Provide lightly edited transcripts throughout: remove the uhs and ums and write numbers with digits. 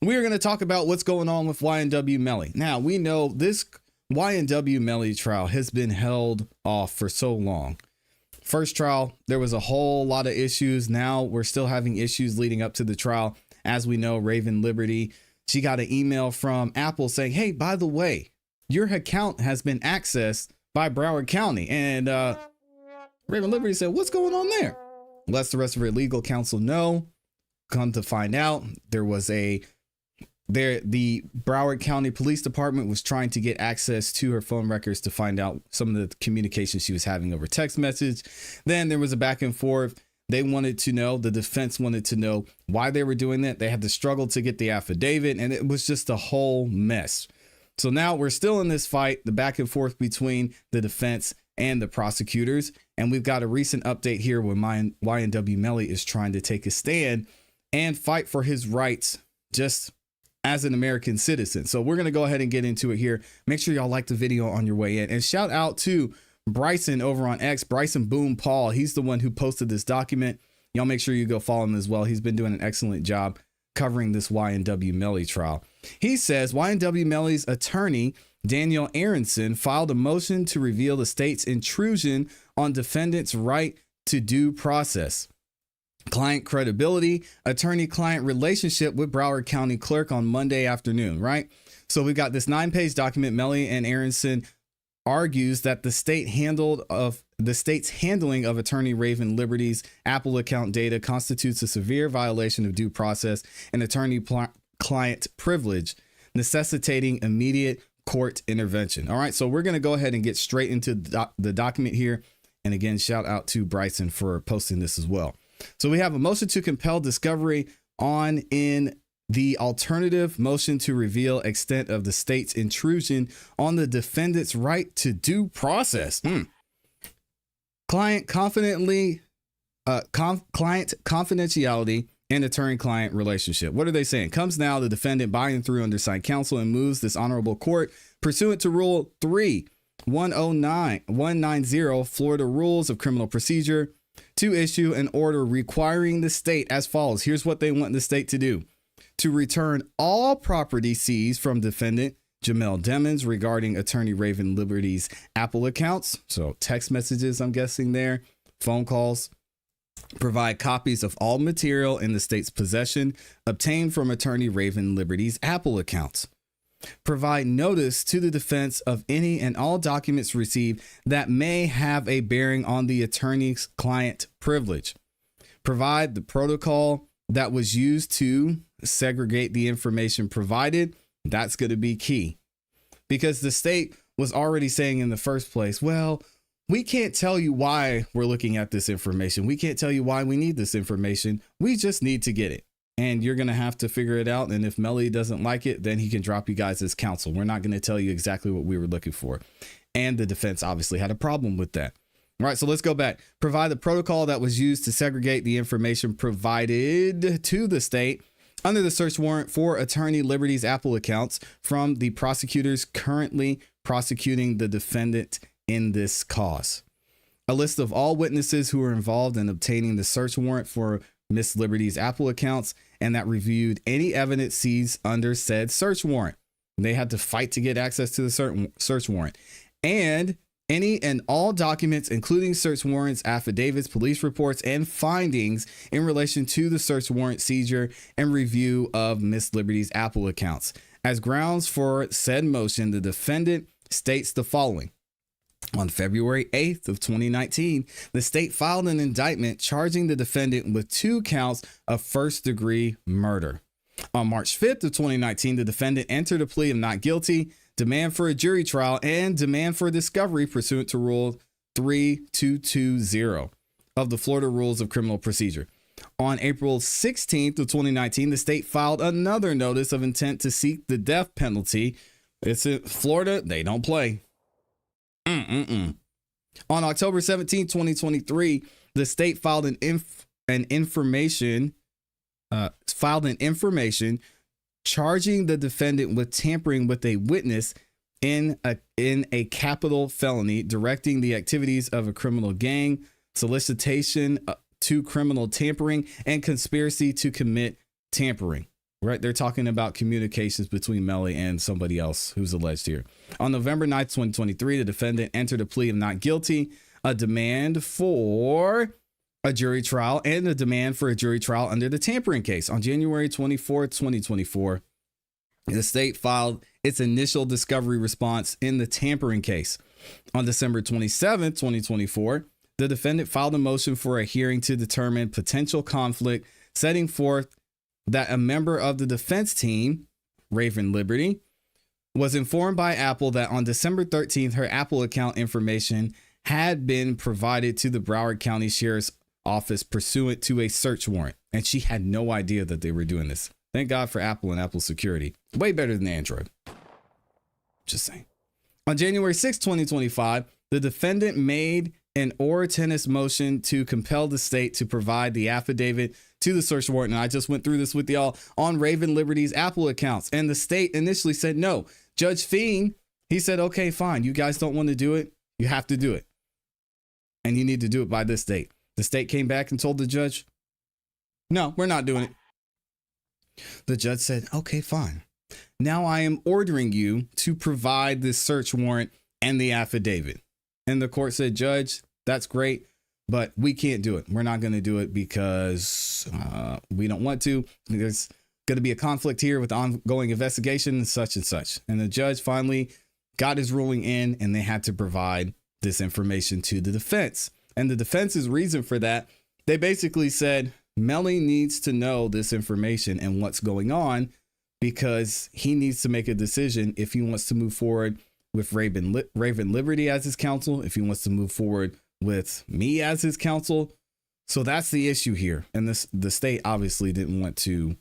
we're going to talk about what's going on with YNW Melly. Now, we know this YNW Melly trial has been held off for so long. First trial, there was a whole lot of issues. Now we're still having issues leading up to the trial. As we know, Raven Liberty, she got an email from Apple saying, hey, by the way, your account has been accessed by Broward County. And Raven Liberty said, what's going on there? Lets the rest of her legal counsel know. Come to find out, the Broward County Police Department was trying to get access to her phone records to find out some of the communication she was having over text message. Then there was a back and forth. They wanted to know, the defense wanted to know why they were doing that. They had to struggle to get the affidavit, and it was just a whole mess. So now we're still in this fight, the back and forth between the defense and the prosecutors. And we've got a recent update here where YNW Melly is trying to take a stand and fight for his rights just as an American citizen. So we're going to go ahead and get into it here. Make sure y'all like the video on your way in, and shout out to Bryson over on X, Bryson Boom Paul. He's the one who posted this document. Y'all make sure you go follow him as well. He's been doing an excellent job covering this YNW Melly trial. He says YNW Melly's attorney, Daniel Aronson, filed a motion to reveal the state's intrusion on defendants' right to due process, client credibility, attorney-client relationship with Broward County clerk on Monday afternoon, right? So we've got this 9-page document. Melly and Aronson argues that the state's handling of attorney Raven Liberty's Apple account data constitutes a severe violation of due process and attorney-client privilege, necessitating immediate court intervention. All right, so we're going to go ahead and get straight into the document here. And again, shout out to Bryson for posting this as well. So we have a motion to compel discovery in the alternative motion to reveal extent of the state's intrusion on the defendant's right to due process. Client confidentiality and attorney-client relationship. What are they saying? Comes now, the defendant buying through undersigned counsel and moves this honorable court pursuant to Rule 3-190 Florida Rules of Criminal Procedure to issue an order requiring the state as follows. Here's what they want the state to do: to return all property seized from defendant Jamel Demons regarding attorney Raven Liberty's Apple accounts. So text messages, I'm guessing there, phone calls. Provide copies of all material in the state's possession obtained from attorney Raven Liberty's Apple accounts. Provide notice to the defense of any and all documents received that may have a bearing on the attorney's client privilege. Provide the protocol that was used to segregate the information provided. That's going to be key, because the state was already saying in the first place, well, we can't tell you why we're looking at this information. We can't tell you why we need this information. We just need to get it. And you're going to have to figure it out. And if Melly doesn't like it, then he can drop you guys as counsel. We're not going to tell you exactly what we were looking for. And the defense obviously had a problem with that. All right, so let's go back. Provide the protocol that was used to segregate the information provided to the state under the search warrant for attorney Liberty's Apple accounts from the prosecutors currently prosecuting the defendant in this cause. A list of all witnesses who were involved in obtaining the search warrant for Miss Liberty's Apple accounts and that reviewed any evidence seized under said search warrant. They had to fight to get access to the search warrant. And any and all documents, including search warrants, affidavits, police reports, and findings in relation to the search warrant seizure and review of Miss Liberty's Apple accounts. As grounds for said motion, the defendant states the following. On February 8th of 2019, the state filed an indictment charging the defendant with 2 counts of first-degree murder. On March 5th of 2019, the defendant entered a plea of not guilty, demand for a jury trial, and demand for discovery pursuant to Rule 3220 of the Florida Rules of Criminal Procedure. On April 16th of 2019, the state filed another notice of intent to seek the death penalty. It's in Florida. They don't play. On October 17, 2023, the state filed an information charging the defendant with tampering with a witness in a capital felony, directing the activities of a criminal gang, solicitation to criminal tampering, and conspiracy to commit tampering. right? They're talking about communications between Melly and somebody else who's alleged here. On November 9th, 2023, the defendant entered a plea of not guilty, a demand for a jury trial, and a demand for a jury trial under the tampering case. On January 24th, 2024, the state filed its initial discovery response in the tampering case. On December 27th, 2024, the defendant filed a motion for a hearing to determine potential conflict, setting forth that a member of the defense team, Raven Liberty, was informed by Apple that on December 13th, her Apple account information had been provided to the Broward County Sheriff's Office pursuant to a search warrant. And she had no idea that they were doing this. Thank God for Apple and Apple security. Way better than Android. Just saying. On January 6, 2025, the defendant made an or tennis motion to compel the state to provide the affidavit to the search warrant. And I just went through this with y'all on Raven Liberty's Apple accounts. And the state initially said no. Judge Fiend, he said, okay, fine. You guys don't want to do it. You have to do it. And you need to do it by this date. The state came back and told the judge, no, we're not doing it. The judge said, okay, fine. Now I am ordering you to provide this search warrant and the affidavit. And the court said, Judge, that's great, but we can't do it. We're not going to do it because we don't want to. There's going to be a conflict here with the ongoing investigation and such and such. And the judge finally got his ruling in, and they had to provide this information to the defense. And the defense's reason for that, they basically said, Melly needs to know this information and what's going on because he needs to make a decision if he wants to move forward with Raven Liberty as his counsel, if he wants to move forward with me as his counsel. So that's the issue here. And the state obviously didn't want to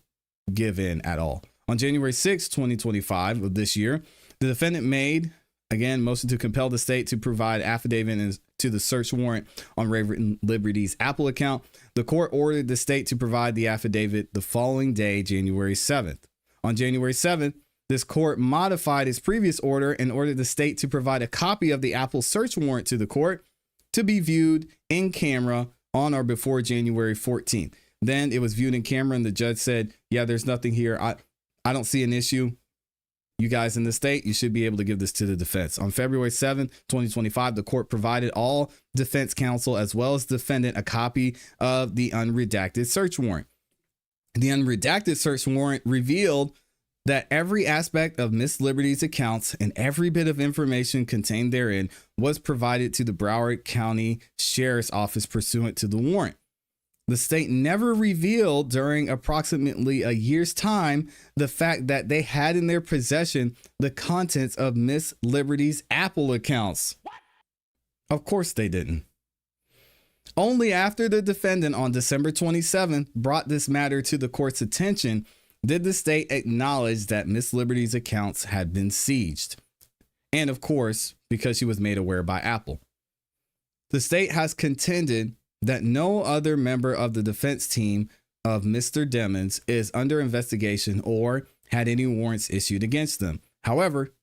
give in at all. On January 6, 2025 of this year, the defendant made, again, motion to compel the state to provide affidavit to the search warrant on Raven Liberty's Apple account. The court ordered the state to provide the affidavit the following day, January 7th. On January 7th, this court modified its previous order and ordered the state to provide a copy of the Apple search warrant to the court to be viewed in camera on or before January 14th. Then it was viewed in camera and the judge said, yeah, there's nothing here. I don't see an issue. You guys in the state, you should be able to give this to the defense. On February 7th, 2025, the court provided all defense counsel as well as defendant a copy of the unredacted search warrant. The unredacted search warrant revealed that every aspect of Miss Liberty's accounts and every bit of information contained therein was provided to the Broward County Sheriff's Office pursuant to the warrant. The state never revealed during approximately a year's time the fact that they had in their possession the contents of Miss Liberty's Apple accounts. Of course they didn't. Only after the defendant on December 27th brought this matter to the court's attention did the state acknowledge that Miss Liberty's accounts had been sieged. And of course, because she was made aware by Apple. The state has contended that no other member of the defense team of Mr. Demmons is under investigation or had any warrants issued against them. However,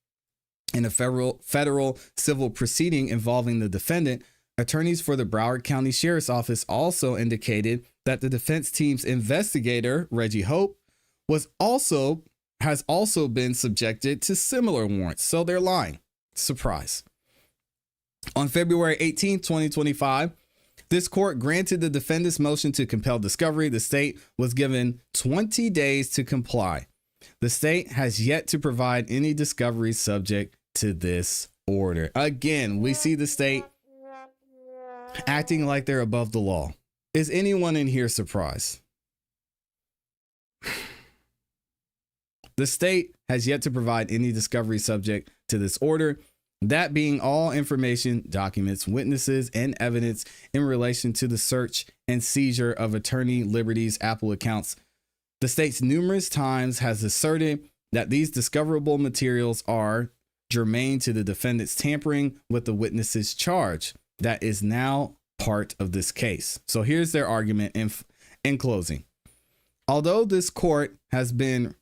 in a federal civil proceeding involving the defendant, attorneys for the Broward County Sheriff's Office also indicated that the defense team's investigator, Reggie Hope, has also been subjected to similar warrants. So they're lying. Surprise. On February 18, 2025, this court granted the defendant's motion to compel discovery. The state was given 20 days to comply. The state has yet to provide any discovery subject to this order. Again, we see the state acting like they're above the law. Is anyone in here surprised? The state has yet to provide any discovery subject to this order, that being all information, documents, witnesses, and evidence in relation to the search and seizure of Attorney Liberty's Apple accounts. The state's numerous times has asserted that these discoverable materials are germane to the defendant's tampering with the witness's charge. That is now part of this case. So here's their argument in closing. Although this court has been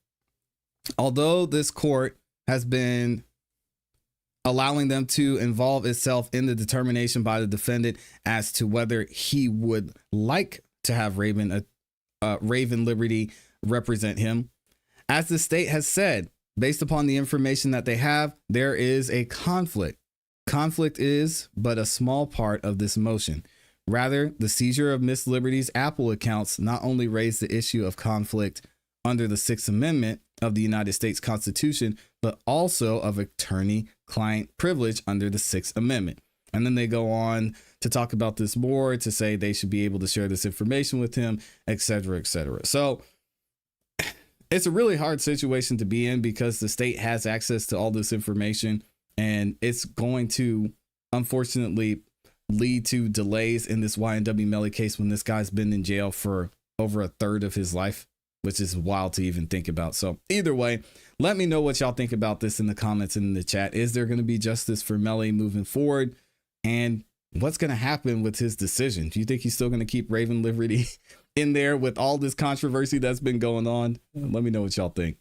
allowing them to involve itself in the determination by the defendant as to whether he would like to have Raven Liberty represent him, As the state has said, based upon the information that they have, there is a conflict. Conflict is but a small part of this motion. Rather, the seizure of Miss Liberty's Apple accounts not only raised the issue of conflict under the Sixth Amendment of the United States Constitution, but also of attorney-client privilege under the Sixth Amendment. And then they go on to talk about this more, to say they should be able to share this information with him, et cetera, et cetera. So it's a really hard situation to be in because the state has access to all this information, and it's going to, unfortunately, lead to delays in this YNW Melly case when this guy's been in jail for over a third of his life, which is wild to even think about. So either way, let me know what y'all think about this in the comments and in the chat. Is there going to be justice for Melly moving forward? And what's going to happen with his decision? Do you think he's still going to keep Raven Liberty in there with all this controversy that's been going on? Let me know what y'all think.